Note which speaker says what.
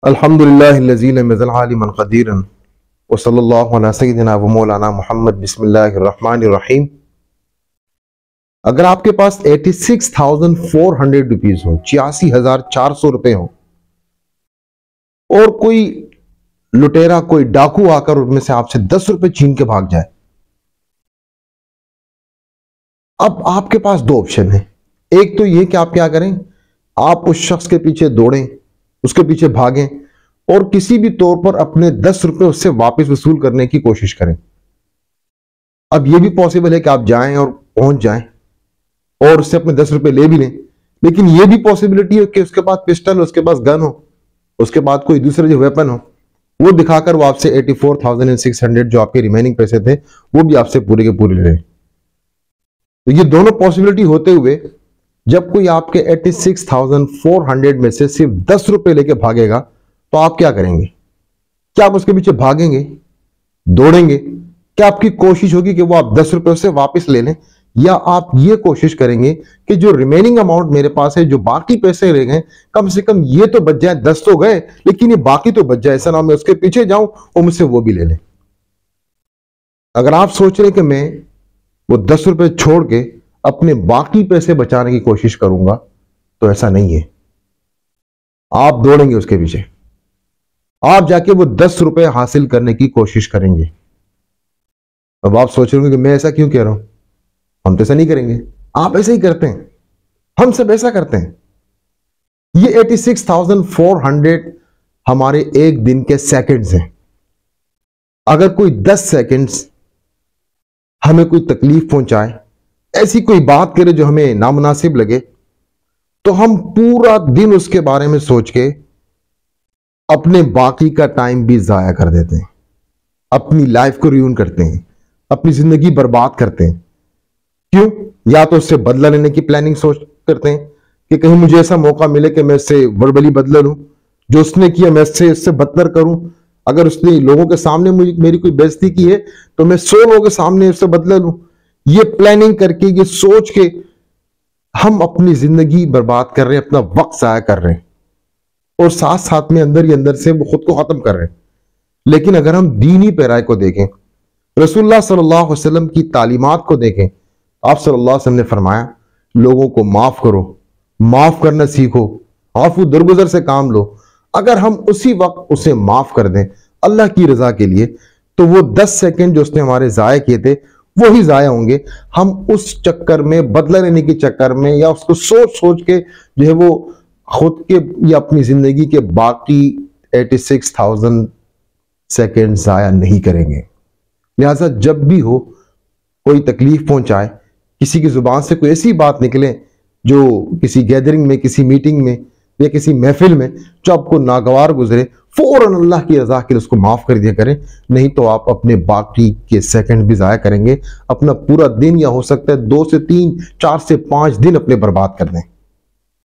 Speaker 1: अल्हम्दुलिल्लाहिल्लज़ी lump यज़ल आलिमन क़दीरन व सल्लल्लाहु अला सय्यिदिना व मौलाना मुहम्मद बिस्मिल्लाहिर्रहमानिर्रहीम। अगर आपके पास 86,400 रुपीज हो, 86,400 रुपए हो, और कोई लुटेरा, कोई डाकू आकर उनमें से आपसे 10 रुपए छीन के भाग जाए, अब आपके पास दो ऑप्शन है। एक तो यह कि आप क्या करें, आप उस शख्स के पीछे दौड़ें, उसके पीछे भागें और किसी भी तौर पर अपने 10 रुपए उससे वापस वसूल करने की कोशिश करें। अब यह भी पॉसिबल है कि आप जाएं और पहुंच जाएं और उससे अपने 10 रुपए ले भी लें, लेकिन यह भी पॉसिबिलिटी है कि उसके पास पिस्टल, उसके पास गन हो, उसके पास कोई दूसरे जो वेपन हो, वो दिखाकर वो आपसे 84,600 जो आपके रिमेनिंग पैसे थे वो भी आपसे पूरे के पूरे ले। तो ये दोनों पॉसिबिलिटी होते हुए जब कोई आपके 86,400 में से सिर्फ 10 रुपए लेके भागेगा तो आप क्या करेंगे? क्या आप उसके पीछे भागेंगे, दौड़ेंगे? क्या आपकी कोशिश होगी कि वो आप 10 रुपए उससे वापस ले लें, या आप ये कोशिश करेंगे कि जो रिमेनिंग अमाउंट मेरे पास है, जो बाकी पैसे रह गए, कम से कम ये तो बच जाए, 10 तो गए लेकिन ये बाकी तो बच जाए, ऐसा ना मैं उसके पीछे जाऊं और मुझसे वो भी ले लें। अगर आप सोच रहे कि मैं वो 10 रुपए छोड़ के अपने बाकी पैसे बचाने की कोशिश करूंगा, तो ऐसा नहीं है। आप दौड़ेंगे उसके पीछे, आप जाके वो 10 रुपए हासिल करने की कोशिश करेंगे। अब आप सोच रहे होंगे कि मैं ऐसा क्यों कह रहा हूं, हम तो ऐसा नहीं करेंगे। आप ऐसा ही करते हैं, हम सब ऐसा करते हैं। ये 86,400 हमारे एक दिन के सेकंड्स हैं। अगर कोई 10 सेकंड्स हमें कोई तकलीफ पहुंचाए, ऐसी कोई बात करे जो हमें नामुनासिब लगे, तो हम पूरा दिन उसके बारे में सोच के अपने बाकी का टाइम भी जाया कर देते हैं, अपनी लाइफ को रियून करते हैं, अपनी जिंदगी बर्बाद करते हैं। क्यों? या तो उससे बदला लेने की प्लानिंग सोच करते हैं कि कहीं मुझे ऐसा मौका मिले कि मैं इससे वर्बली बदला लूं, जो उसने किया मैं इससे बदतर करूं। अगर उसने लोगों के सामने मेरी कोई बेइज्जती की है तो मैं 100 लोगों के सामने उससे बदला लूं। ये प्लानिंग करके, ये सोच के हम अपनी जिंदगी बर्बाद कर रहे हैं, अपना वक्त जाया कर रहे हैं और साथ साथ में अंदर ही अंदर से वो खुद को खत्म कर रहे हैं। लेकिन अगर हम दीनी पैराए को देखें, रसूलुल्लाह सल्लल्लाहु अलैहि वसल्लम की तालीमात को देखें, आप सल्लल्लाहु अलैहि वसल्लम ने फरमाया, लोगों को माफ करो, माफ करना सीखो, आफू दरगुजर से काम लो। अगर हम उसी वक्त उसे माफ कर दें अल्लाह की रजा के लिए, तो वो 10 सेकंड जो उसने हमारे जाया किए थे वो ही जाया होंगे। हम उस चक्कर में, बदला लेने के चक्कर में, या उसको सोच सोच के जो है वो खुद के या अपनी जिंदगी के बाकी 86,000 सेकंड जाया नहीं करेंगे। लिहाजा जब भी हो कोई तकलीफ पहुंचाए, किसी की जुबान से कोई ऐसी बात निकले जो किसी गैदरिंग में, किसी मीटिंग में या किसी महफिल में जो आपको नागवार गुजरे, फौरन अल्लाह की रजा के लिए उसको माफ कर दिया करें। नहीं तो आप अपने बाकी के सेकंड भी जाया करेंगे, अपना पूरा दिन, या हो सकता है 2 से 3, 4 से 5 दिन अपने बर्बाद कर दें।